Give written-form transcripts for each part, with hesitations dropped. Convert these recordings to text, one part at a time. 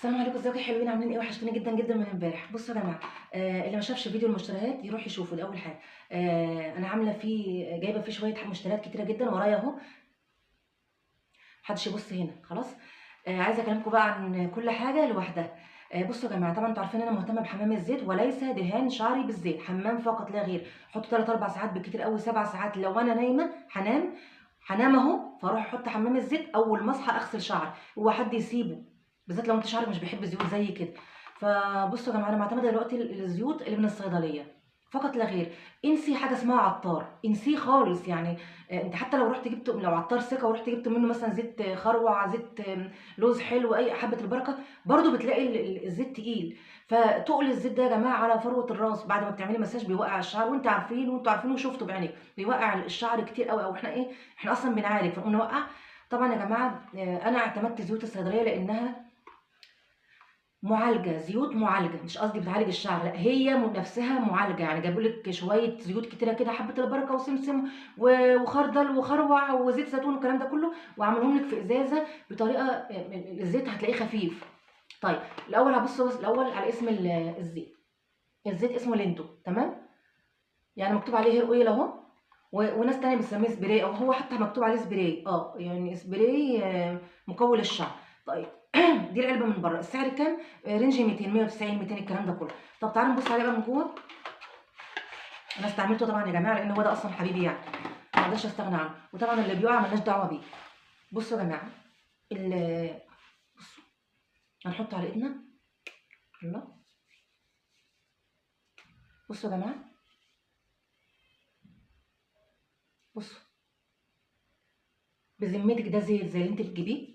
السلام عليكم، ازيكم يا حلوين؟ عاملين ايه؟ وحشتوني جدا جدا من امبارح. بصوا يا جماعه، اللي ما شافش فيديو المشتريات يروح يشوفه. ده اول حاجه. انا عامله فيه، جايبه فيه شويه مشتريات كتيره جدا ورايا اهو. محدش يبص هنا خلاص. عايزه اكلمكم بقى عن كل حاجه لوحدها. بصوا يا جماعه، طبعا انتوا عارفين انا مهتمه بحمام الزيت وليس دهان شعري بالزيت، حمام فقط لا غير. احط 3 4 ساعات بالكتير قوي، 7 ساعات لو انا نايمه. هنام اهو، فاروح احط حمام الزيت اول ما اصحى اغسل شعري. هو حد يسيبه؟ بالذات لو انت شعرك مش بيحب الزيوت زي كده. فبصوا يا جماعه، انا معتمده دلوقتي الزيوت اللي من الصيدليه فقط لا غير. انسي حاجه اسمها عطار، انسيه خالص يعني. انت حتى لو رحت جبت، لو عطار ثقه ورحت جبت منه مثلا زيت خروع، زيت لوز حلو، اي حبه البركه، برضو بتلاقي الزيت تقيل. فتقل الزيت ده يا جماعه على فروه الراس بعد ما بتعملي مساج بيوقع الشعر، وانتوا عارفين وشفتوا بعينيك بيوقع الشعر كتير قوي. او احنا ايه، احنا اصلا بنعالج فنقوم نوقع. طبعا يا جماعه، انا اعتمدت زيوت الصيدليه لانها معالجه، زيوت معالجه، مش قصدي بتعالج الشعر، لا هي نفسها معالجه. يعني جابوا لك شويه زيوت كتيره كده، حبه البركه وسمسم وخردل وخروع وزيت زيتون والكلام ده كله، وعملهم لك في ازازه بطريقه الزيت هتلاقيه خفيف. طيب الاول هبص الاول على اسم الزيت. الزيت اسمه لينتو، تمام؟ يعني مكتوب عليه هير اويل اهو. وناس تانية بتسميه سبراي، او هو حتى مكتوب عليه سبراي، يعني سبراي مقوي للشعر. طيب دي العلبه من بره، السعر كام؟ رينج 200 190 200 الكلام ده كله. طب تعالوا نبص عليه بقى من جوه. انا استعملته طبعا يا جماعه لان هو ده اصلا حبيبي يعني، ما اقدرش استغنى عنه. وطبعا اللي بيقع ملناش دعوه بيه. بصوا يا جماعه، بصوا، هنحطه على ايدنا. الله، بصوا يا جماعه، بصوا، بذمتك ده زيت زي اللي انت بتجيبيه،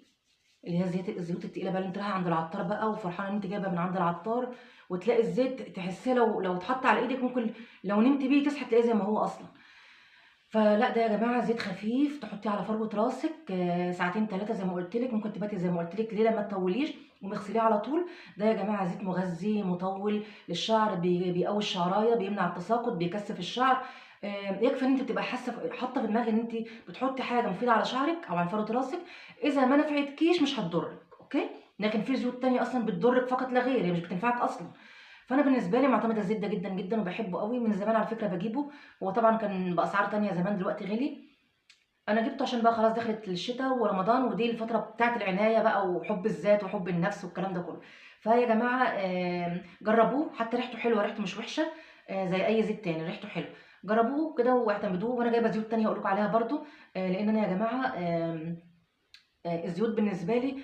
اللي هي الزيوت التقيله بقى اللي انت رايحه عند العطار بقى وفرحانه ان انت جايبه من عند العطار، وتلاقي الزيت تحسيه لو اتحط على ايدك ممكن لو نمت بيه تصحي تلاقيه زي ما هو اصلا. فلا، ده يا جماعه زيت خفيف تحطيه على فروه راسك، ساعتين 3 زي ما قلت لك، ممكن تباتي زي ما قلت لك ليله ما تطوليش ومغسليه على طول. ده يا جماعه زيت مغذي مطول للشعر، بيقوي الشعرايه، بيمنع التساقط، بيكثف الشعر. يكفي ان انت تبقى حاطه في دماغك ان انت بتحطي حاجه مفيده على شعرك او على فروه راسك. اذا ما نفعتكيش مش هتضرك، اوكي؟ لكن في زيوت تانية اصلا بتضرك فقط لا غير، هي مش بتنفعك اصلا. فانا بالنسبه لي معتمده الزيت ده جدا جدا وبحبه قوي من زمان على فكره بجيبه. هو طبعا كان باسعار تانية زمان، دلوقتي غلي. انا جبته عشان بقى خلاص دخلت الشتاء ورمضان، ودي الفتره بتاعه العنايه بقى وحب الذات وحب النفس والكلام ده كله. فيا جماعه، جربوه، حتى ريحته حلوه، ريحته مش وحشه. زي اي زيت تاني، ريحته حلوه. جربوه كده واعتمدوه. وانا جايبه زيوت تانية اقول لكم عليها برضو. لان انا يا جماعه، الزيوت بالنسبه لي